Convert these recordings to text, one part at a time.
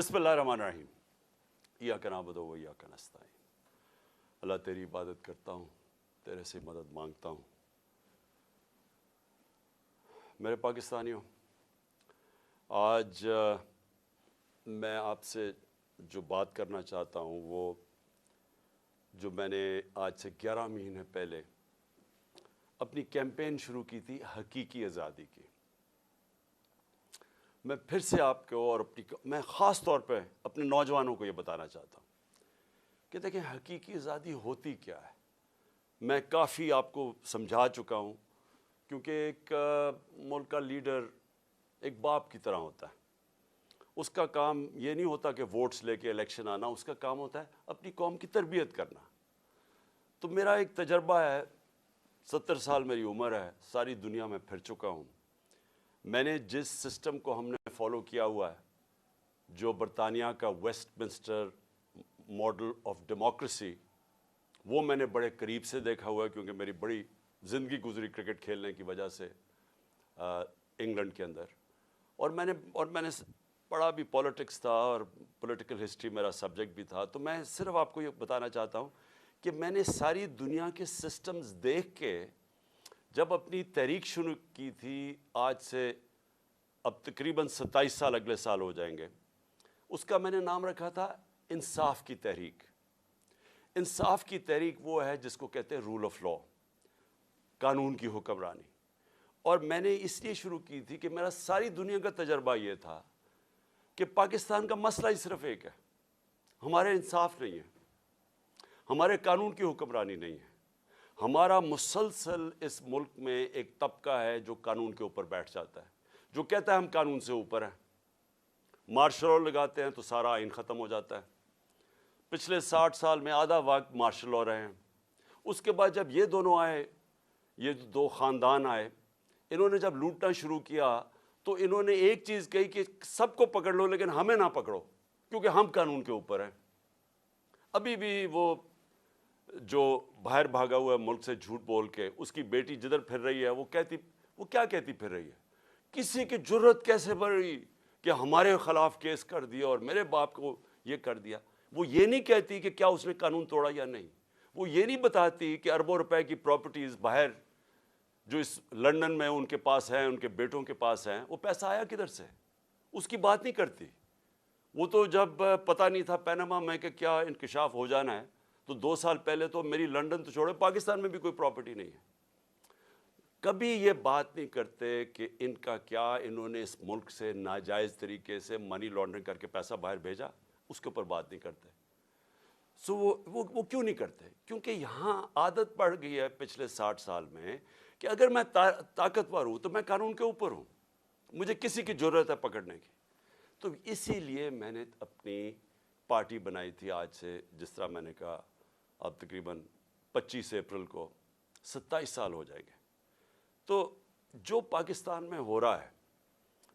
بسم اللہ الرحمن الرحیم ایاک نعبد و ایاک نستعین۔ اللہ تیری عبادت کرتا ہوں، تیرے سے مدد مانگتا ہوں۔ میرے پاکستانیوں، آج میں آپ سے جو بات کرنا چاہتا ہوں وہ جو میں نے آج سے 11 مہینے پہلے اپنی کیمپین شروع کی تھی حقیقی آزادی کی، میں پھر سے آپ کو اور میں خاص طور پہ اپنے نوجوانوں کو یہ بتانا چاہتا ہوں کہ دیکھیں حقیقی آزادی ہوتی کیا ہے۔ میں کافی آپ کو سمجھا چکا ہوں، کیونکہ ایک ملک کا لیڈر ایک باپ کی طرح ہوتا ہے۔ اس کا کام یہ نہیں ہوتا کہ ووٹس لے کے الیکشن آنا، اس کا کام ہوتا ہے اپنی قوم کی تربیت کرنا۔ تو میرا ایک تجربہ ہے، 70 سال میری عمر ہے، ساری دنیا میں پھر چکا ہوں۔ میں نے جس سسٹم کو ہم نے فالو کیا ہوا ہے، جو برطانیہ کا Westminster model of democracy, وہ میں نے بڑے قریب سے دیکھا ہوا ہے، کیونکہ میری بڑی زندگی گزری کرکٹ کھیلنے کی وجہ سے انگلینڈ کے اندر، اور میں نے پڑھا بھی پولیٹکس تھا اور پولیٹیکل ہسٹری میرا سبجیکٹ بھی تھا۔ تو میں صرف آپ کو یہ بتانا چاہتا ہوں کہ میں نے ساری دنیا کے سسٹمز دیکھ کے جب اپنی تحریک شروع کی تھی، آج سے اب تقریباً 27 سال اگلے سال ہو جائیں گے، اس کا میں نے نام رکھا تھا انصاف کی تحریک۔ انصاف کی تحریک وہ ہے جس کو کہتے ہیں رول آف لا، قانون کی حکمرانی۔ اور میں نے اس لیے شروع کی تھی کہ میرا ساری دنیا کا تجربہ یہ تھا کہ پاکستان کا مسئلہ ہی صرف ایک ہے، ہمارے انصاف نہیں ہے، ہمارے قانون کی حکمرانی نہیں ہے۔ ہمارا مسلسل اس ملک میں ایک طبقہ ہے جو قانون کے اوپر بیٹھ جاتا ہے، جو کہتا ہے ہم قانون سے اوپر ہیں۔ مارشل لا لگاتے ہیں تو سارا آئین ختم ہو جاتا ہے۔ پچھلے 60 سال میں آدھا وقت مارشل لا رہے ہیں۔ اس کے بعد جب یہ دونوں آئے، یہ دو خاندان آئے، انہوں نے جب لوٹنا شروع کیا تو انہوں نے ایک چیز کہی کہ سب کو پکڑ لو لیکن ہمیں نہ پکڑو، کیونکہ ہم قانون کے اوپر ہیں۔ ابھی بھی وہ جو باہر بھاگا ہوا ہے ملک سے جھوٹ بول کے، اس کی بیٹی جدھر پھر رہی ہے وہ کیا کہتی پھر رہی ہے، کسی کی جرت کیسے بڑھی کہ ہمارے خلاف کیس کر دیا اور میرے باپ کو یہ کر دیا۔ وہ یہ نہیں کہتی کہ کیا اس نے قانون توڑا یا نہیں، وہ یہ نہیں بتاتی کہ اربوں روپے کی پراپرٹیز باہر جو اس لندن میں ان کے پاس ہیں، ان کے بیٹوں کے پاس ہیں، وہ پیسہ آیا کدھر سے، اس کی بات نہیں کرتی۔ وہ تو جب پتہ نہیں تھا پیناما میں کہ کیا انکشاف ہو جانا ہے، تو 2 سال پہلے تو میری لندن تو چھوڑے پاکستان میں بھی کوئی پراپرٹی نہیں ہے۔ کبھی یہ بات نہیں کرتے کہ ان کا کیا انہوں نے اس ملک سے ناجائز طریقے سے منی لانڈرنگ کر کے پیسہ باہر بھیجا، اس کے اوپر بات نہیں کرتے۔ سو وہ کیوں نہیں کرتے؟ کیونکہ یہاں عادت پڑ گئی ہے پچھلے 60 سال میں کہ اگر میں طاقتور ہوں تو میں قانون کے اوپر ہوں، مجھے کسی کی ضرورت ہے پکڑنے کی۔ تو اسی لیے میں نے اپنی پارٹی بنائی تھی آج سے، جس طرح میں نے کہا اب تقریباً 25 اپریل کو 27 سال ہو جائیں گے۔ تو جو پاکستان میں ہو رہا ہے،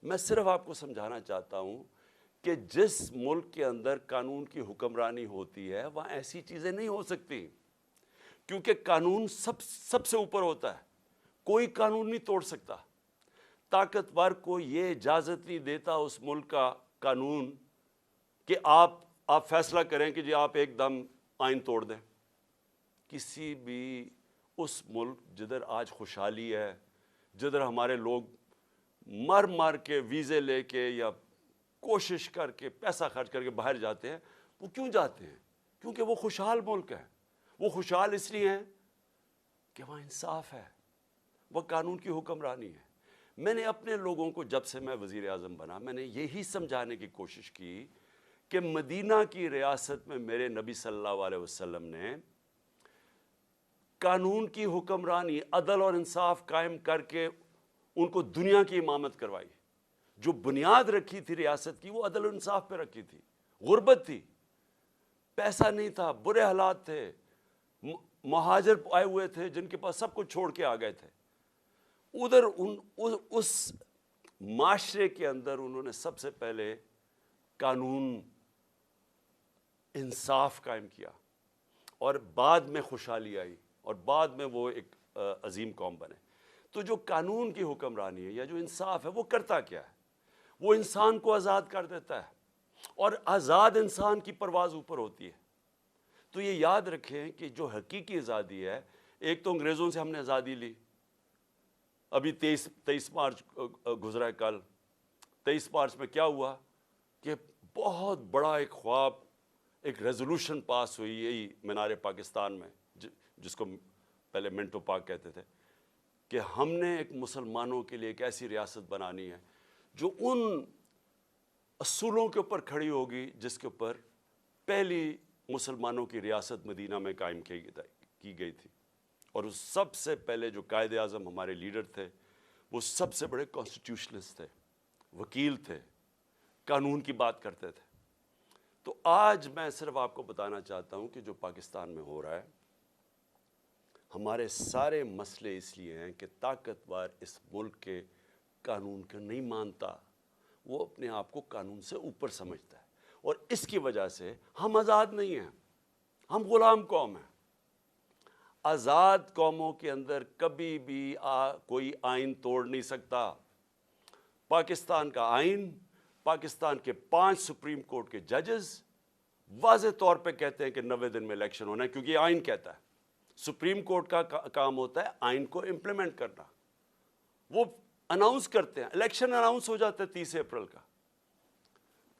میں صرف آپ کو سمجھانا چاہتا ہوں کہ جس ملک کے اندر قانون کی حکمرانی ہوتی ہے وہاں ایسی چیزیں نہیں ہو سکتی، کیونکہ قانون سب سے اوپر ہوتا ہے، کوئی قانون نہیں توڑ سکتا۔ طاقتور کو یہ اجازت نہیں دیتا اس ملک کا قانون کہ آپ فیصلہ کریں کہ جی آپ ایک دم آئین توڑ دیں۔ کسی بھی اس ملک جدھر آج خوشحالی ہے، جدھر ہمارے لوگ مر کے ویزے لے کے یا کوشش کر کے پیسہ خرچ کر کے باہر جاتے ہیں، وہ کیوں جاتے ہیں؟ کیونکہ وہ خوشحال ملک ہے۔ وہ خوشحال اس لیے ہیں کہ وہاں انصاف ہے، وہ قانون کی حکمرانی ہے۔ میں نے اپنے لوگوں کو جب سے میں وزیر اعظم بنا، میں نے یہی سمجھانے کی کوشش کی کہ مدینہ کی ریاست میں میرے نبی صلی اللہ علیہ وسلم نے قانون کی حکمرانی، عدل اور انصاف قائم کر کے ان کو دنیا کی امامت کروائی۔ جو بنیاد رکھی تھی ریاست کی، وہ عدل و انصاف پہ رکھی تھی۔ غربت تھی، پیسا نہیں تھا، برے حالات تھے، مہاجر آئے ہوئے تھے جن کے پاس سب کچھ چھوڑ کے آ گئے تھے۔ ادھر اس معاشرے کے اندر انہوں نے سب سے پہلے قانون انصاف قائم کیا، اور بعد میں خوشحالی آئی، اور بعد میں وہ ایک عظیم قوم بنے۔ تو جو قانون کی حکمرانی ہے یا جو انصاف ہے، وہ کرتا کیا ہے؟ وہ انسان کو آزاد کر دیتا ہے، اور آزاد انسان کی پرواز اوپر ہوتی ہے۔ تو یہ یاد رکھیں کہ جو حقیقی آزادی ہے، ایک تو انگریزوں سے ہم نے آزادی لی، ابھی 23 مارچ گزرا ہے کل، 23 مارچ میں کیا ہوا کہ بہت بڑا ایک خواب، ایک ریزولوشن پاس ہوئی یہی مینار پاکستان میں، جس کو پہلے منٹو پارک کہتے تھے، کہ ہم نے ایک مسلمانوں کے لیے ایک ایسی ریاست بنانی ہے جو ان اصولوں کے اوپر کھڑی ہوگی جس کے اوپر پہلی مسلمانوں کی ریاست مدینہ میں قائم کی گئی تھی۔ اور اس سب سے پہلے جو قائد اعظم ہمارے لیڈر تھے، وہ سب سے بڑے کانسٹیٹیوشنسٹ تھے، وکیل تھے، قانون کی بات کرتے تھے۔ تو آج میں صرف آپ کو بتانا چاہتا ہوں کہ جو پاکستان میں ہو رہا ہے، ہمارے سارے مسئلے اس لیے ہیں کہ طاقتور اس ملک کے قانون کو نہیں مانتا، وہ اپنے آپ کو قانون سے اوپر سمجھتا ہے، اور اس کی وجہ سے ہم آزاد نہیں ہیں، ہم غلام قوم ہیں۔ آزاد قوموں کے اندر کبھی بھی کوئی آئین توڑ نہیں سکتا۔ پاکستان کا آئین، پاکستان کے 5 سپریم کورٹ کے ججز واضح طور پہ کہتے ہیں کہ 90 دن میں الیکشن ہونا ہے، کیونکہ یہ آئین کہتا ہے۔ سپریم کورٹ کا کام ہوتا ہے آئین کو امپلیمنٹ کرنا۔ وہ اناؤنس کرتے ہیں، الیکشن اناؤنس ہو جاتا ہے 30 اپریل کا،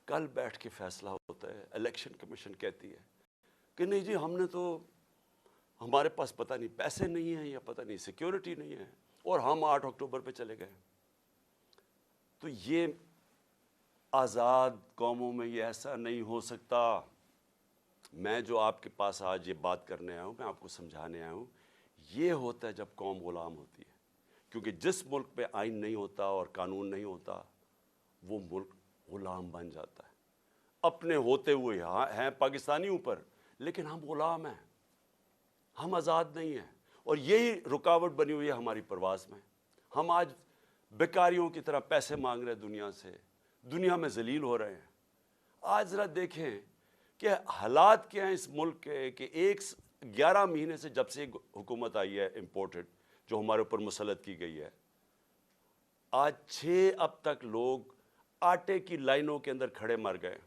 کل بیٹھ کے فیصلہ ہوتا ہے۔ الیکشن کمیشن کہتی ہے کہ نہیں جی، ہم نے تو، ہمارے پاس پتہ نہیں پیسے نہیں ہیں یا پتہ نہیں سیکیورٹی نہیں ہے، اور ہم 8 اکتوبر پہ چلے گئے۔ تو یہ آزاد قوموں میں یہ ایسا نہیں ہو سکتا۔ میں جو آپ کے پاس آج یہ بات کرنے آیا ہوں، میں آپ کو سمجھانے آیا ہوں، یہ ہوتا ہے جب قوم غلام ہوتی ہے، کیونکہ جس ملک پہ آئین نہیں ہوتا اور قانون نہیں ہوتا، وہ ملک غلام بن جاتا ہے۔ اپنے ہوتے ہوئے ہیں پاکستانی اوپر، لیکن ہم غلام ہیں، ہم آزاد نہیں ہیں، اور یہی رکاوٹ بنی ہوئی ہے ہماری پرواز میں۔ ہم آج بیکاریوں کی طرح پیسے مانگ رہے ہیں دنیا سے، دنیا میں ذلیل ہو رہے ہیں۔ آج ذرا دیکھیں کہ حالات کیا ہیں اس ملک کے، کہ 11 مہینے سے جب سے حکومت آئی ہے امپورٹڈ، جو ہمارے اوپر مسلط کی گئی ہے، آج 6 اب تک لوگ آٹے کی لائنوں کے اندر کھڑے مر گئے۔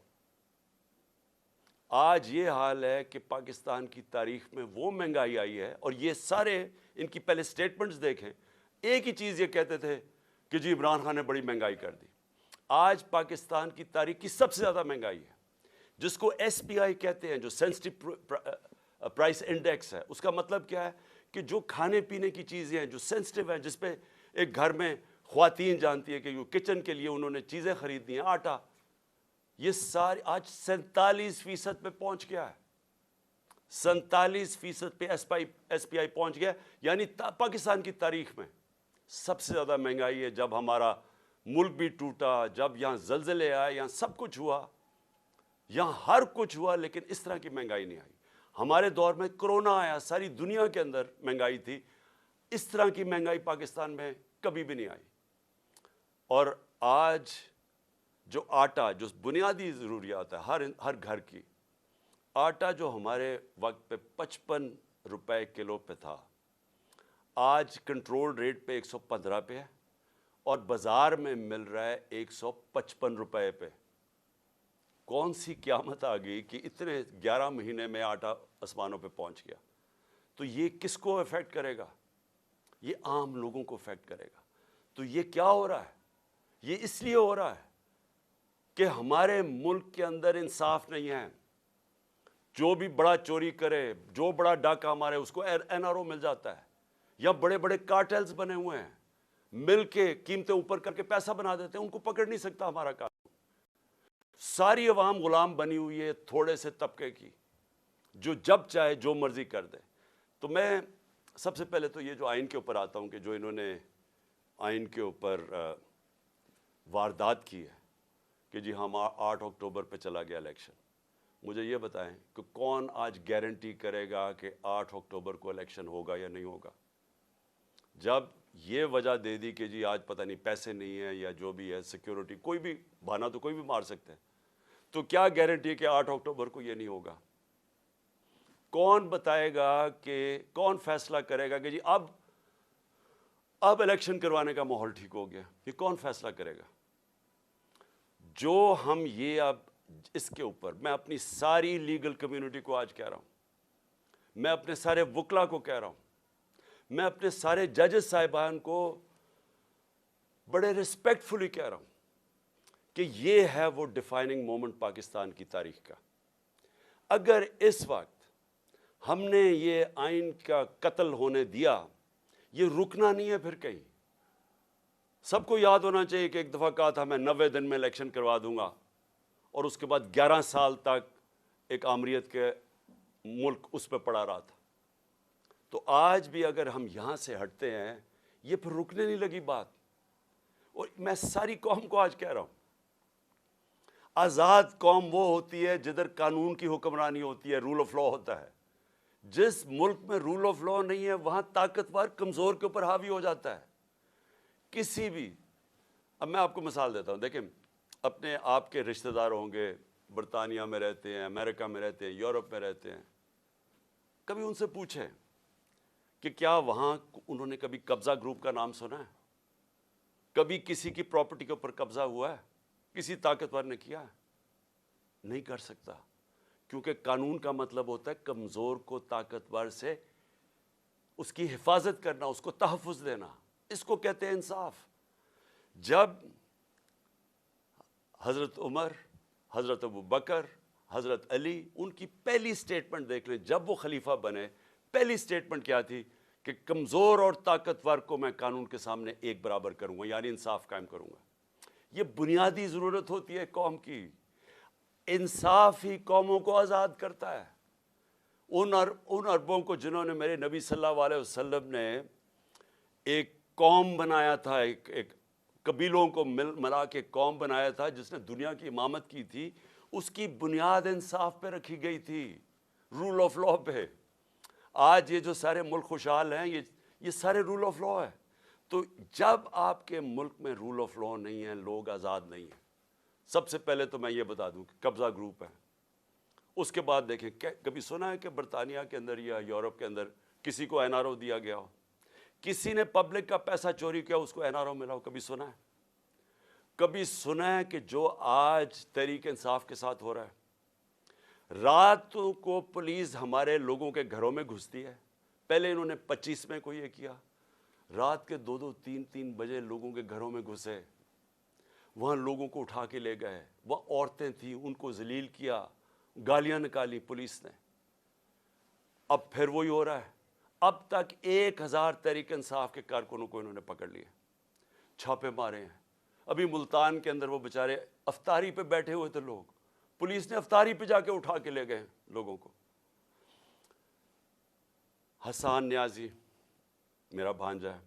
آج یہ حال ہے کہ پاکستان کی تاریخ میں وہ مہنگائی آئی ہے، اور یہ سارے ان کی پہلے سٹیٹمنٹس دیکھیں، ایک ہی چیز یہ کہتے تھے کہ جی عمران خان نے بڑی مہنگائی کر دی۔ آج پاکستان کی تاریخ کی سب سے زیادہ مہنگائی ہے، جس کو ایس پی آئی کہتے ہیں، جو سینسٹیو پرائس انڈیکس ہے۔ اس کا مطلب کیا ہے کہ جو کھانے پینے کی چیزیں ہیں، جو سینسٹیو ہیں، جس پہ ایک گھر میں خواتین جانتی ہے کہ جو کچن کے لیے انہوں نے چیزیں خریدنی ہیں، آٹا، یہ ساری آج 47% پہ پہنچ گیا ہے۔ 47% پہ ایس پی آئی پہنچ گیا، یعنی پاکستان کی تاریخ میں سب سے زیادہ مہنگائی ہے۔ جب ہمارا ملک بھی ٹوٹا، جب یہاں زلزلے آئے، یہاں سب کچھ ہوا، یہاں ہر کچھ ہوا، لیکن اس طرح کی مہنگائی نہیں آئی۔ ہمارے دور میں کرونا آیا، ساری دنیا کے اندر مہنگائی تھی، اس طرح کی مہنگائی پاکستان میں کبھی بھی نہیں آئی۔ اور آج جو آٹا، جو بنیادی ضروریات ہے ہر گھر کی، آٹا جو ہمارے وقت پہ 55 روپے کلو پہ تھا، آج کنٹرول ریٹ پہ 115 پہ ہے، اور بازار میں مل رہا ہے 155 روپے پہ۔ کون سی قیامت آ گئی کہ اتنے 11 مہینے میں آٹا آسمانوں پہ پہنچ گیا؟ تو یہ کس کو افیکٹ کرے گا؟ یہ عام لوگوں کو افیکٹ کرے گا۔ تو یہ کیا ہو رہا ہے؟ یہ اس لیے ہو رہا ہے کہ ہمارے ملک کے اندر انصاف نہیں ہے۔ جو بھی بڑا چوری کرے، جو بڑا ڈاکہ مارے، اس کو این آر او مل جاتا ہے، یا بڑے بڑے کارٹلز بنے ہوئے ہیں، مل کے قیمتیں اوپر کر کے پیسہ بنا دیتے ہیں، ان کو پکڑ نہیں سکتا ہمارا کام۔ ساری عوام غلام بنی ہوئی ہے تھوڑے سے طبقے کی، جو جب چاہے جو مرضی کر دے۔ تو میں سب سے پہلے تو یہ جو آئین کے اوپر آتا ہوں، کہ جو انہوں نے آئین کے اوپر واردات کی ہے کہ جی ہم 8 اکتوبر پہ چلا گیا الیکشن، مجھے یہ بتائیں کہ کون آج گارنٹی کرے گا کہ 8 اکتوبر کو الیکشن ہوگا یا نہیں ہوگا؟ جب یہ وجہ دے دی کہ جی آج پتہ نہیں پیسے نہیں ہیں یا جو بھی ہے، سیکیورٹی، کوئی بھی بہانہ تو کوئی بھی مار سکتے ہیں، تو کیا گارنٹی ہے کہ 8 اکتوبر کو یہ نہیں ہوگا؟ کون بتائے گا کہ کون فیصلہ کرے گا کہ جی اب الیکشن کروانے کا ماحول ٹھیک ہو گیا؟ یہ کون فیصلہ کرے گا؟ جو ہم یہ اب اس کے اوپر میں اپنی ساری لیگل کمیونٹی کو آج کہہ رہا ہوں, میں اپنے سارے وکلا کو کہہ رہا ہوں, میں اپنے سارے ججز صاحبان کو بڑے ریسپیکٹفلی کہہ رہا ہوں کہ یہ ہے وہ ڈیفائننگ مومنٹ پاکستان کی تاریخ کا. اگر اس وقت ہم نے یہ آئین کا قتل ہونے دیا, یہ رکنا نہیں ہے پھر کہیں. سب کو یاد ہونا چاہیے کہ ایک دفعہ کہا تھا میں 90 دن میں الیکشن کروا دوں گا, اور اس کے بعد 11 سال تک ایک آمریت کے ملک اس پہ پڑا رہا تھا. تو آج بھی اگر ہم یہاں سے ہٹتے ہیں, یہ پھر رکنے نہیں لگی بات. اور میں ساری قوم کو آج کہہ رہا ہوں, آزاد قوم وہ ہوتی ہے جدھر قانون کی حکمرانی ہوتی ہے, رول آف لا ہوتا ہے. جس ملک میں رول آف لا نہیں ہے وہاں طاقتور کمزور کے اوپر حاوی ہو جاتا ہے. کسی بھی, اب میں آپ کو مثال دیتا ہوں, دیکھیں اپنے آپ کے رشتہ دار ہوں گے, برطانیہ میں رہتے ہیں, امریکہ میں رہتے ہیں, یورپ میں رہتے ہیں, کبھی ان سے پوچھیں کہ کیا وہاں انہوں نے کبھی قبضہ گروپ کا نام سنا ہے؟ کبھی کسی کی پراپرٹی کے اوپر قبضہ ہوا ہے؟ کسی طاقتور نے کیا ہے؟ نہیں کر سکتا, کیونکہ قانون کا مطلب ہوتا ہے کمزور کو طاقتور سے اس کی حفاظت کرنا, اس کو تحفظ دینا. اس کو کہتے ہیں انصاف. جب حضرت عمر, حضرت ابو بکر, حضرت علی, ان کی پہلی سٹیٹمنٹ دیکھ لیں, جب وہ خلیفہ بنے پہلی سٹیٹمنٹ کیا تھی کہ کمزور اور طاقتور کو میں قانون کے سامنے ایک برابر کروں گا, یعنی انصاف قائم کروں گا. یہ بنیادی ضرورت ہوتی ہے قوم کی. انصاف ہی قوموں کو آزاد کرتا ہے. ان عربوں کو جنہوں نے میرے نبی صلی اللہ علیہ وسلم نے ایک قوم بنایا تھا, ایک قبیلوں کو ملا کے قوم بنایا تھا جس نے دنیا کی امامت کی تھی, اس کی بنیاد انصاف پہ رکھی گئی تھی, رول آف لا پہ. آج یہ جو سارے ملک خوشحال ہیں یہ سارے رول آف لا ہے. تو جب آپ کے ملک میں رول آف لا نہیں ہے, لوگ آزاد نہیں ہیں. سب سے پہلے تو میں یہ بتا دوں کہ قبضہ گروپ ہے. اس کے بعد دیکھیں, کبھی سنا ہے کہ برطانیہ کے اندر یا یورپ کے اندر کسی کو این آر او دیا گیا ہو؟ کسی نے پبلک کا پیسہ چوری کیا اس کو این آر او ملا ہو؟ کبھی سنا ہے؟ کبھی سنا ہے کہ جو آج تحریک انصاف کے ساتھ ہو رہا ہے, راتوں کو پولیس ہمارے لوگوں کے گھروں میں گھستی ہے. پہلے انہوں نے 25 میں کو یہ کیا, رات کے 2-2, 3-3 بجے لوگوں کے گھروں میں گھسے, وہاں لوگوں کو اٹھا کے لے گئے. وہ عورتیں تھیں, ان کو ذلیل کیا, گالیاں نکالی پولیس نے. اب پھر وہی ہو رہا ہے. اب تک 1000 تحریک انصاف کے کارکنوں کو انہوں نے پکڑ لیا, چھاپے مارے ہیں. ابھی ملتان کے اندر وہ بیچارے افطاری پہ بیٹھے ہوئے تھے لوگ, پولیس نے افطاری پہ جا کے اٹھا کے لے گئے لوگوں کو. حسان نیازی میرا بھانجا ہے,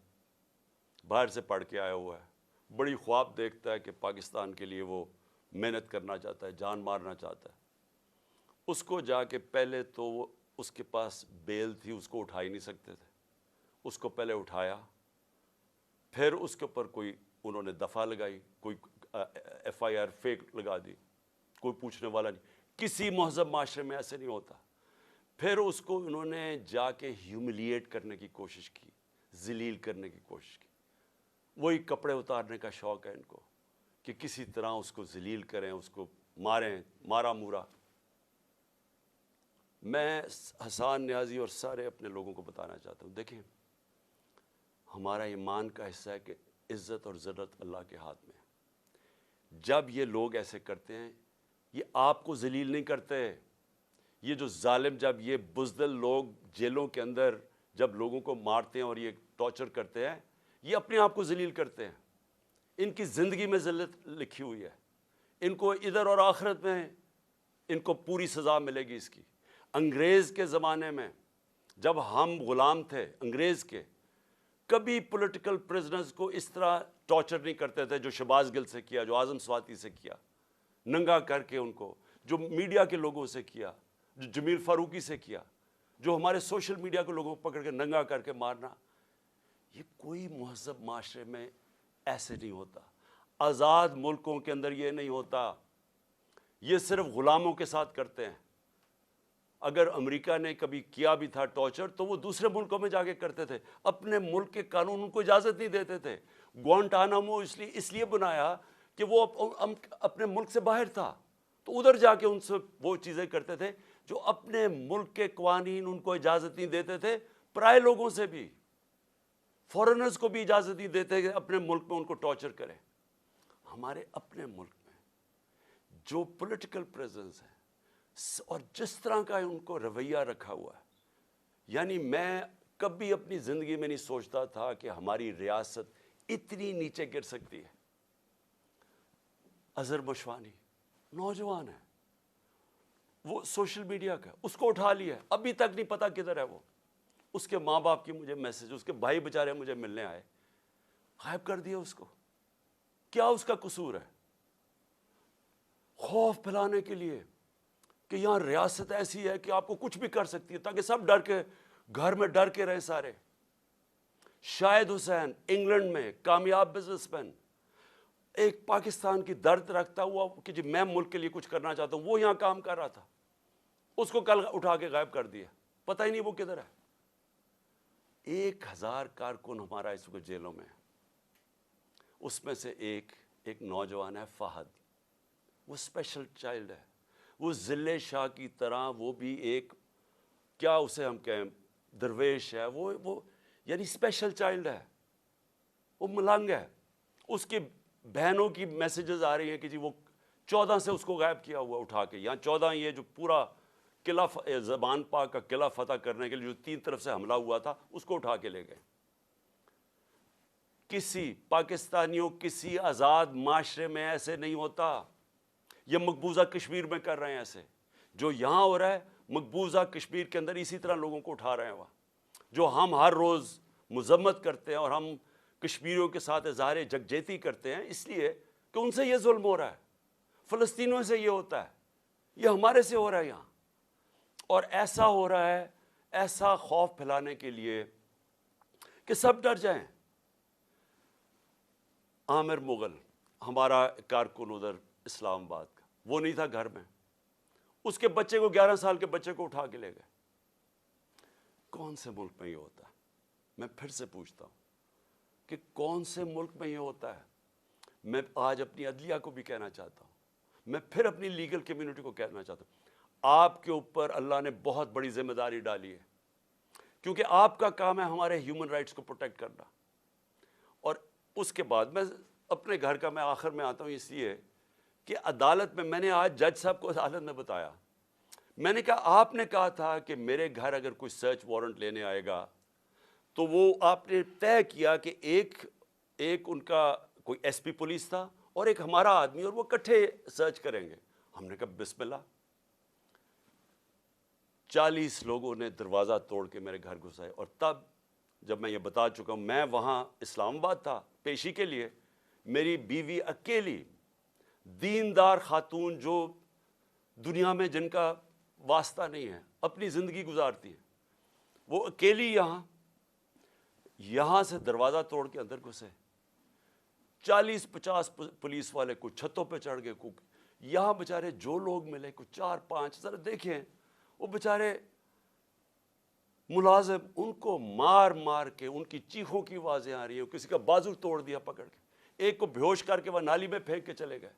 باہر سے پڑھ کے آیا ہوا ہے, بڑی خواب دیکھتا ہے کہ پاکستان کے لیے وہ محنت کرنا چاہتا ہے, جان مارنا چاہتا ہے. اس کو جا کے پہلے تو وہ اس کے پاس بیل تھی, اس کو اٹھا ہی نہیں سکتے تھے, اس کو پہلے اٹھایا, پھر اس کے اوپر کوئی انہوں نے دفعہ لگائی, کوئی ایف آئی آر فیک لگا دی, کوئی پوچھنے والا نہیں. کسی مہذب معاشرے میں ایسے نہیں ہوتا. پھر اس کو انہوں نے جا کے ہیوملیٹ کرنے کی کوشش کی, ذلیل کرنے کی کوشش کی. وہی کپڑے اتارنے کا شوق ہے ان کو کہ کسی طرح اس کو ذلیل کریں, اس کو ماریں, مارا مورا. میں حسان نیازی اور سارے اپنے لوگوں کو بتانا چاہتا ہوں, دیکھیں ہمارا ایمان کا حصہ ہے کہ عزت اور ذلت اللہ کے ہاتھ میں ہے. جب یہ لوگ ایسے کرتے ہیں, یہ آپ کو ذلیل نہیں کرتے. یہ جو ظالم, جب یہ بزدل لوگ جیلوں کے اندر جب لوگوں کو مارتے ہیں اور یہ ٹارچر کرتے ہیں, یہ اپنے آپ کو ذلیل کرتے ہیں. ان کی زندگی میں ذلت لکھی ہوئی ہے, ان کو ادھر اور آخرت میں ان کو پوری سزا ملے گی اس کی. انگریز کے زمانے میں جب ہم غلام تھے انگریز کے, کبھی پولیٹیکل پرزنرز کو اس طرح ٹارچر نہیں کرتے تھے جو شہباز گل سے کیا, جو اعظم سواتی سے کیا, ننگا کر کے ان کو, جو میڈیا کے لوگوں سے کیا, جو جمیل فاروقی سے کیا, جو ہمارے سوشل میڈیا کے لوگوں کو پکڑ کے ننگا کر کے مارنا. یہ کوئی مہذب معاشرے میں ایسے نہیں ہوتا. آزاد ملکوں کے اندر یہ نہیں ہوتا. یہ صرف غلاموں کے ساتھ کرتے ہیں. اگر امریکہ نے کبھی کیا بھی تھا ٹارچر تو وہ دوسرے ملکوں میں جا کے کرتے تھے, اپنے ملک کے قانون ان کو اجازت نہیں دیتے تھے. گوانٹانامو اس لیے بنایا کہ وہ اپنے ملک سے باہر تھا, تو ادھر جا کے ان سے وہ چیزیں کرتے تھے جو اپنے ملک کے قوانین ان کو اجازت نہیں دیتے تھے، پرائے لوگوں سے بھی، فورنرز کو بھی اجازت نہیں دیتے کہ اپنے ملک میں ان کو ٹارچر کریں۔ ہمارے اپنے ملک میں جو پولیٹیکل پریزنس ہے اور جس طرح کا ان کو رویہ رکھا ہوا ہے، یعنی میں کبھی اپنی زندگی میں نہیں سوچتا تھا کہ ہماری ریاست اتنی نیچے گر سکتی ہے۔ اظہر مشوانی نوجوان ہے، وہ سوشل میڈیا کا، اس کو اٹھا لیا ہے، ابھی تک نہیں پتا کدھر ہے وہ۔ اس کے ماں باپ کی مجھے میسج، اس کے بھائی بیچارے مجھے ملنے آئے، غائب کر دیا اس کو۔ کیا اس کا قصور ہے؟ خوف پھیلانے کے لیے کہ یہاں ریاست ایسی ہے کہ آپ کو کچھ بھی کر سکتی ہے، تاکہ سب ڈر کے گھر میں ڈر کے رہے سارے۔ شاہد حسین انگلینڈ میں کامیاب بزنس مین، ایک پاکستان کی درد رکھتا ہوا کہ جی میں ملک کے لیے کچھ کرنا چاہتا ہوں، وہ یہاں کام کر رہا تھا، اس کو کل اٹھا کے غائب کر دیا، پتہ ہی نہیں وہ کدھر ہے۔ 1000 کارکن ہمارا اس وقت جیلوں میں ہے، اس میں سے ایک نوجوان ہے فہد، وہ اسپیشل چائلڈ ہے، وہ ضلع شاہ کی طرح، وہ بھی ایک کیا اسے ہم کہیں درویش ہے، وہ یعنی اسپیشل چائلڈ ہے، وہ ملنگ ہے۔ اس کی بہنوں کی میسیجز آ رہی ہیں کہ جی وہ 14 سے اس کو غائب کیا ہوا اٹھا کے، یہاں 14 یہ جو پورا قلعہ زبان پاک کا قلعہ فتح کرنے کے لیے جو 3 طرف سے حملہ ہوا تھا، اس کو اٹھا کے لے گئے۔ کسی پاکستانیوں کسی آزاد معاشرے میں ایسے نہیں ہوتا، یہ مقبوضہ کشمیر میں کر رہے ہیں ایسے، جو یہاں ہو رہا ہے مقبوضہ کشمیر کے اندر اسی طرح لوگوں کو اٹھا رہے ہیں وہاں، جو ہم ہر روز مذمت کرتے ہیں اور ہم کشمیریوں کے ساتھ اظہار یکجہتی کرتے ہیں، اس لیے کہ ان سے یہ ظلم ہو رہا ہے، فلسطینیوں سے یہ ہوتا ہے، یہ ہمارے سے ہو رہا ہے یہاں، اور ایسا ہو رہا ہے، ایسا خوف پھیلانے کے لیے کہ سب ڈر جائیں۔ عامر مغل ہمارا کارکن ادھر اسلام آباد کا، وہ نہیں تھا گھر میں، اس کے بچے کو 11 سال کے بچے کو اٹھا کے لے گئے۔ کون سے ملک میں یہ ہوتا ہے؟ میں پھر سے پوچھتا ہوں کہ کون سے ملک میں یہ ہوتا ہے؟ میں آج اپنی عدلیہ کو بھی کہنا چاہتا ہوں، میں پھر اپنی لیگل کمیونٹی کو کہنا چاہتا ہوں، آپ کے اوپر اللہ نے بہت بڑی ذمہ داری ڈالی ہے، کیونکہ آپ کا کام ہے ہمارے ہیومن رائٹس کو پروٹیکٹ کرنا۔ اور اس کے بعد میں اپنے گھر کا میں آخر میں آتا ہوں اس لیے کہ عدالت میں نے آج جج صاحب کو عدالت میں بتایا، میں نے کہا آپ نے کہا تھا کہ میرے گھر اگر کوئی سرچ وارنٹ لینے آئے گا تو وہ آپ نے طے کیا کہ ایک ان کا کوئی ایس پی پولیس تھا اور ایک ہمارا آدمی، اور وہ اکٹھے سرچ کریں گے۔ ہم نے کہا بسم اللہ۔ 40 لوگوں نے دروازہ توڑ کے میرے گھر گھسائے، اور تب جب میں یہ بتا چکا ہوں، میں وہاں اسلام آباد تھا پیشی کے لیے، میری بیوی اکیلی دیندار خاتون جو دنیا میں جن کا واسطہ نہیں ہے، اپنی زندگی گزارتی ہے، وہ اکیلی یہاں سے دروازہ توڑ کے اندر گھسے۔ 40-50 پولیس والے کچھ چھتوں پہ چڑھ گئے، یہاں بےچارے جو لوگ ملے کچھ 4-5، ذرا دیکھیں وہ بےچارے ملازم، ان کو مار مار کے، ان کی چیخوں کی آوازیں آ رہی ہیں، کسی کا بازو توڑ دیا پکڑ کے، ایک کو بیہوش کر کے وہ نالی میں پھینک کے چلے گئے۔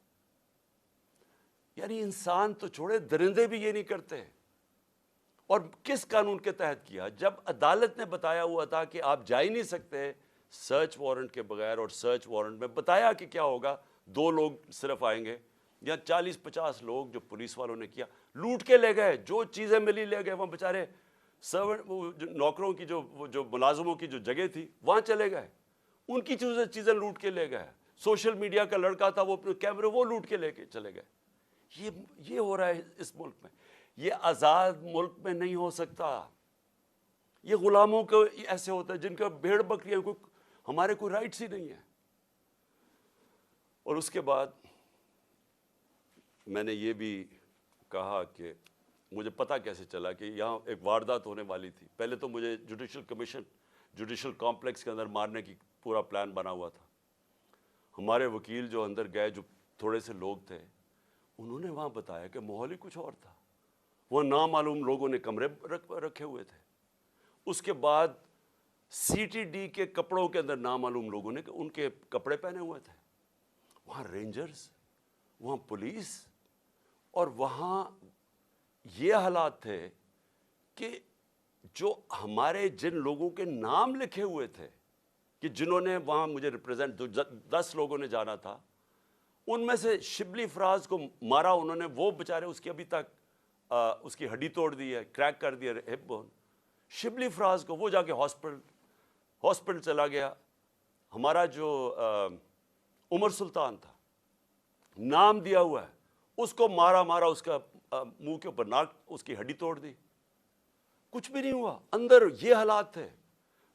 یعنی انسان تو چھوڑے، درندے بھی یہ نہیں کرتے۔ اور کس قانون کے تحت کیا؟ جب عدالت نے بتایا ہوا تھا کہ آپ جا ہی نہیں سکتے سرچ وارنٹ کے بغیر، اور سرچ وارنٹ میں بتایا کہ کیا ہوگا، 2 لوگ صرف آئیں گے، یا 40-50 لوگ جو پولیس والوں نے کیا، لوٹ کے لے گئے، جو چیزیں ملی لے گئے، وہ بیچارے سرونٹ نوکروں کی جو ملازموں کی جو جگہ تھی وہاں چلے گئے، ان کی چیزیں لوٹ کے لے گئے۔ سوشل میڈیا کا لڑکا تھا، وہ اپنے کیمرے وہ لوٹ کے لے کے چلے گئے۔ یہ ہو رہا ہے اس ملک میں۔ یہ آزاد ملک میں نہیں ہو سکتا۔ یہ غلاموں کو ایسے ہوتا ہے جن کا بھیڑ بکریاں، ہمارے کوئی رائٹس ہی نہیں ہے۔ اور اس کے بعد میں نے یہ بھی کہا کہ مجھے پتہ کیسے چلا کہ یہاں ایک واردات ہونے والی تھی۔ پہلے تو مجھے جوڈیشل کمپلیکس کے اندر مارنے کی پورا پلان بنا ہوا تھا۔ ہمارے وکیل جو اندر گئے، جو تھوڑے سے لوگ تھے، انہوں نے وہاں بتایا کہ ماحول ہی کچھ اور تھا، وہ نامعلوم لوگوں نے کمرے رکھے ہوئے تھے۔ اس کے بعد سی ٹی ڈی کے کپڑوں کے اندر نامعلوم لوگوں نے ان کے کپڑے پہنے ہوئے تھے، وہاں رینجرز، وہاں پولیس، اور وہاں یہ حالات تھے کہ جو ہمارے جن لوگوں کے نام لکھے ہوئے تھے کہ جنہوں نے وہاں مجھے ریپرزینٹ 10 لوگوں نے جانا تھا، ان میں سے شبلی فراز کو مارا انہوں نے، وہ بیچارے اس کی ابھی تک اس کی ہڈی توڑ دی ہے، کریک کر دیا ہپ بون. شبلی فراز کو وہ جا کے ہاسپٹل چلا گیا. ہمارا جو عمر سلطان تھا، نام دیا ہوا ہے، اس کو مارا اس کا منہ کے اوپر ناک، اس کی ہڈی توڑ دی. کچھ بھی نہیں ہوا. اندر یہ حالات تھے.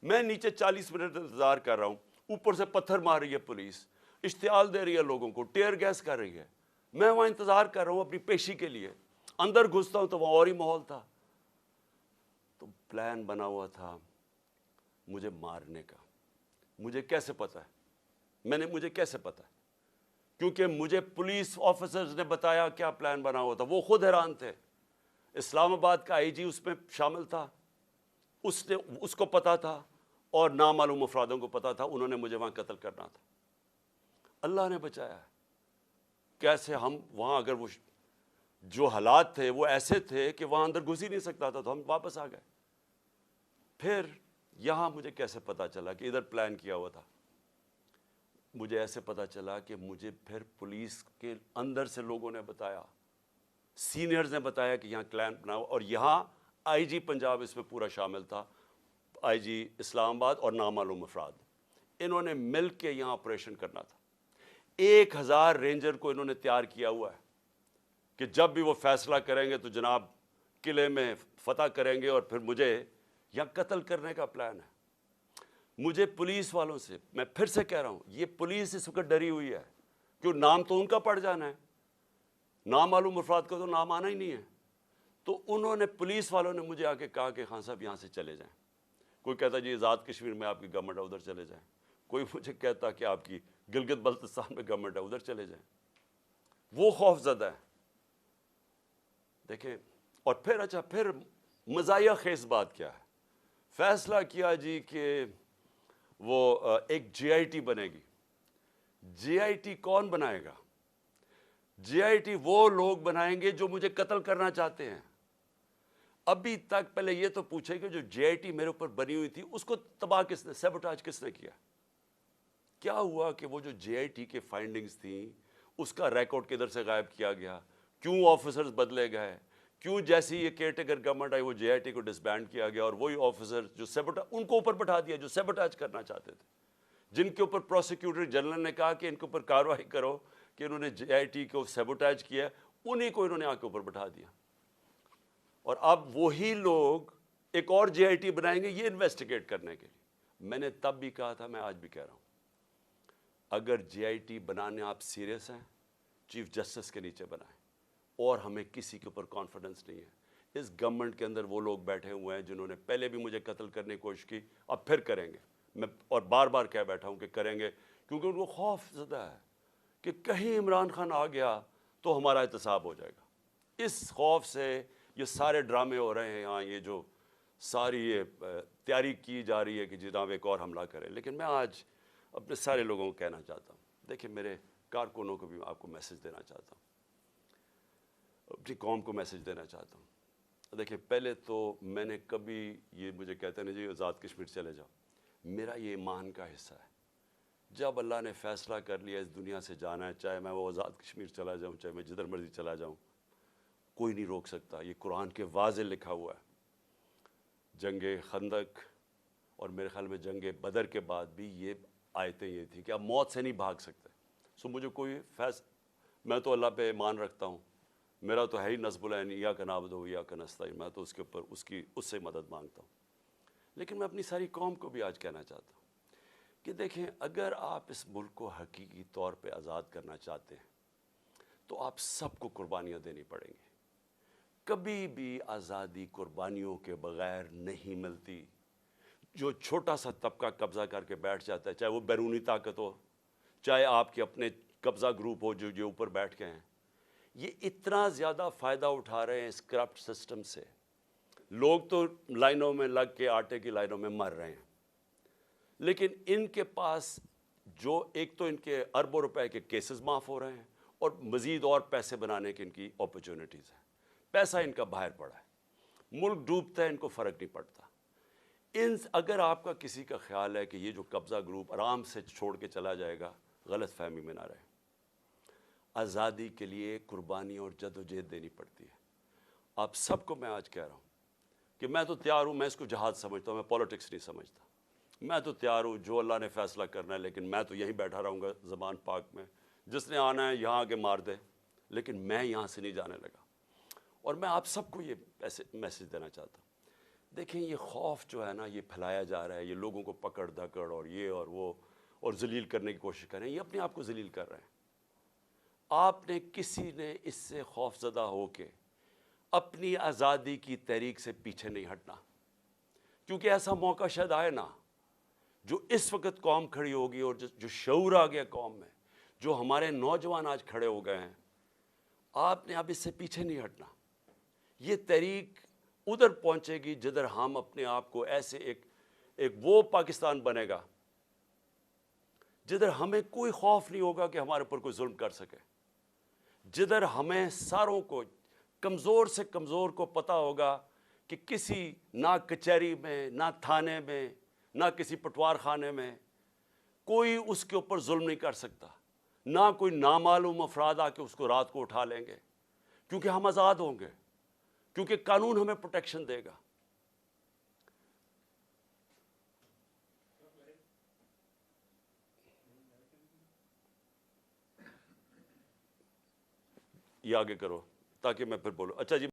میں نیچے 40 منٹ انتظار کر رہا ہوں، اوپر سے پتھر مار رہی ہے پولیس، اشتعال دے رہی ہے لوگوں کو، ٹیئر گیس کر رہی ہے. میں وہاں انتظار کر رہا ہوں اپنی پیشی کے لیے. اندر گھستا ہوں تو وہاں اور ہی ماحول تھا. تو پلان بنا ہوا تھا مجھے مارنے کا. مجھے کیسے پتا ہے؟ مجھے کیسے پتا ہے؟ کیونکہ مجھے پولیس آفیسرز نے بتایا کیا پلان بنا ہوا تھا. وہ خود حیران تھے. اسلام آباد کا آئی جی اس میں شامل تھا، اس کو پتا تھا، اور نامعلوم افرادوں کو پتا تھا. انہوں نے مجھے وہاں قتل کرنا تھا. اللہ نے بچایا. کیسے ہم وہاں، اگر وہ جو حالات تھے وہ ایسے تھے کہ وہاں اندر گھس ہی نہیں سکتا تھا، تو ہم واپس آ گئے. پھر یہاں مجھے کیسے پتا چلا کہ ادھر پلان کیا ہوا تھا؟ مجھے ایسے پتا چلا کہ مجھے پھر پولیس کے اندر سے لوگوں نے بتایا، سینئرز نے بتایا کہ یہاں پلان بناؤ. اور یہاں آئی جی پنجاب اس میں پورا شامل تھا، آئی جی اسلام آباد اور نامعلوم افراد. انہوں نے مل کے یہاں آپریشن کرنا تھا. 1000 رینجر کو انہوں نے تیار کیا ہوا ہے کہ جب بھی وہ فیصلہ کریں گے تو جناب قلعے میں فتح کریں گے، اور پھر مجھے یہاں قتل کرنے کا پلان ہے. مجھے پولیس والوں سے، میں پھر سے کہہ رہا ہوں، یہ پولیس اس وقت ڈری ہوئی ہے، کیوں نام تو ان کا پڑ جانا ہے، نامعلوم افراد کا تو نام آنا ہی نہیں ہے. تو انہوں نے، پولیس والوں نے مجھے آ کے کہا کہ خان صاحب یہاں سے چلے جائیں. کوئی کہتا جی آزاد کشمیر میں آپ کی گورنمنٹ ہے ادھر چلے جائیں. کوئی مجھے کہتا کہ آپ کی گلگت بلتستان میں گورنمنٹ ہے ادھر چلے جائیں. وہ خوف زدہ ہے. دیکھیں، اور پھر مزاحیہ خیز بات کیا ہے؟ فیصلہ کیا جی کہ وہ ایک جے آئی ٹی بنے گی. جے آئی ٹی کون بنائے گا؟ جے آئی ٹی وہ لوگ بنائیں گے جو مجھے قتل کرنا چاہتے ہیں. ابھی تک پہلے یہ تو پوچھے کہ جو جے آئی ٹی میرے اوپر بنی ہوئی تھی اس کو تباہ کس نے، سیبوٹاج کس نے کیا؟ کیا ہوا کہ وہ جو جے آئی ٹی کے فائنڈنگز تھیں اس کا ریکارڈ کدھر سے غائب کیا گیا؟ کیوں آفیسرز بدلے گئے؟ کیوں جیسی یہ کیئر ٹیکر گورنمنٹ آئی وہ جے آئی ٹی کو ڈسبینڈ کیا گیا، اور وہی آفیسر جو ان کو اوپر بٹھا دیا جو سیبوٹاج کرنا چاہتے تھے، جن کے اوپر پروسیکیوٹر جنرل نے کہا کہ ان کے اوپر کارروائی کرو کہ انہوں نے جے آئی ٹی کو سیبوٹاج کیا، انہی کو انہوں نے آ کے اوپر بٹھا دیا. اور اب وہی لوگ ایک اور جے آئی ٹی بنائیں گے یہ انویسٹیگیٹ کرنے کے لیے. میں نے تب بھی کہا تھا، میں آج بھی کہہ رہا ہوں، اگر جے آئی ٹی بنانے آپ سیریس ہیں، چیف جسٹس کے نیچے بنائیں. اور ہمیں کسی کے اوپر کانفیڈنس نہیں ہے. اس گورنمنٹ کے اندر وہ لوگ بیٹھے ہوئے ہیں جنہوں نے پہلے بھی مجھے قتل کرنے کی کوشش کی، اب پھر کریں گے. میں اور بار بار کہہ بیٹھا ہوں کہ کریں گے، کیونکہ ان کو خوف زدہ ہے کہ کہیں عمران خان آ گیا تو ہمارا احتساب ہو جائے گا. اس خوف سے یہ سارے ڈرامے ہو رہے ہیں یہاں، یہ جو ساری یہ تیاری کی جا رہی ہے کہ جناب ایک اور حملہ کریں. لیکن میں آج اپنے سارے لوگوں کو کہنا چاہتا ہوں، دیکھیں میرے کارکنوں کو بھی آپ کو میسج دینا چاہتا ہوں، اپنی قوم کو میسج دینا چاہتا ہوں. دیکھیں، پہلے تو میں نے کبھی، یہ مجھے کہتے ہیں جی آزاد کشمیر چلے جاؤ، میرا یہ ایمان کا حصہ ہے. جب اللہ نے فیصلہ کر لیا اس دنیا سے جانا ہے، چاہے میں وہ آزاد کشمیر چلا جاؤں، چاہے میں جدھر مرضی چلا جاؤں، کوئی نہیں روک سکتا. یہ قرآن کے واضح لکھا ہوا ہے. جنگ خندق اور میرے خیال میں جنگ بدر کے بعد بھی یہ آیتیں یہ تھی کہ آپ موت سے نہیں بھاگ سکتے. سو مجھے کوئی میں تو اللہ پہ ایمان رکھتا ہوں، میرا تو ہے ہی نصب العین ایاک نعبد و ایاک نستعین، میں تو اس کے اوپر اس سے مدد مانگتا ہوں. لیکن میں اپنی ساری قوم کو بھی آج کہنا چاہتا ہوں کہ دیکھیں، اگر آپ اس ملک کو حقیقی طور پہ آزاد کرنا چاہتے ہیں تو آپ سب کو قربانیاں دینی پڑیں گی. کبھی بھی آزادی قربانیوں کے بغیر نہیں ملتی. جو چھوٹا سا طبقہ قبضہ کر کے بیٹھ جاتا ہے، چاہے وہ بیرونی طاقت ہو، چاہے آپ کے اپنے قبضہ گروپ ہو جو اوپر بیٹھ کے ہیں، یہ اتنا زیادہ فائدہ اٹھا رہے ہیں اس کرپٹ سسٹم سے. لوگ تو لائنوں میں لگ کے آٹے کی لائنوں میں مر رہے ہیں، لیکن ان کے پاس جو ایک تو ان کے اربوں روپے کے کیسز معاف ہو رہے ہیں، اور مزید اور پیسے بنانے کی ان کی اپرچونٹیز ہیں. پیسہ ان کا باہر پڑا ہے, ملک ڈوبتا ہے, ان کو فرق نہیں پڑتا. اگر آپ کا کسی کا خیال ہے کہ یہ جو قبضہ گروپ آرام سے چھوڑ کے چلا جائے گا, غلط فہمی میں نہ رہے. آزادی کے لیے قربانی اور جد و جہد دینی پڑتی ہے. آپ سب کو میں آج کہہ رہا ہوں کہ میں تو تیار ہوں, میں اس کو جہاد سمجھتا ہوں, میں پولیٹکس نہیں سمجھتا. میں تو تیار ہوں, جو اللہ نے فیصلہ کرنا ہے, لیکن میں تو یہیں بیٹھا رہوں گا زمان پاک میں. جس نے آنا ہے یہاں آگے مار دے, لیکن میں یہاں سے نہیں جانے لگا. اور میں آپ سب کو یہ میسج دینا چاہتا ہوں. دیکھیں یہ خوف جو ہے نا, یہ پھیلایا جا رہا ہے, یہ لوگوں کو پکڑ دھکڑ اور یہ اور وہ اور ذلیل کرنے کی کوشش کر رہے ہیں, یہ اپنے آپ کو ذلیل کر رہے ہیں. آپ نے کسی نے اس سے خوف زدہ ہو کے اپنی آزادی کی تحریک سے پیچھے نہیں ہٹنا, کیونکہ ایسا موقع شاید آئے نا. جو اس وقت قوم کھڑی ہوگی اور جو شعور آ گیا قوم میں, جو ہمارے نوجوان آج کھڑے ہو گئے ہیں, آپ نے اب اس سے پیچھے نہیں ہٹنا. یہ تحریک ادھر پہنچے گی جدھر ہم اپنے آپ کو ایسے ایک وہ پاکستان بنے گا جدھر ہمیں کوئی خوف نہیں ہوگا کہ ہمارے اوپر کوئی ظلم کر سکے, جدھر ہمیں ساروں کو, کمزور سے کمزور کو پتہ ہوگا کہ کسی نہ کچہری میں, نہ تھانے میں, نہ کسی پٹوار خانے میں کوئی اس کے اوپر ظلم نہیں کر سکتا, نہ کوئی نامعلوم افراد آ کے اس کو رات کو اٹھا لیں گے, کیونکہ ہم آزاد ہوں گے, کیونکہ قانون ہمیں پروٹیکشن دے گا. یہ آگے کرو تاکہ میں پھر بولوں. اچھا جی.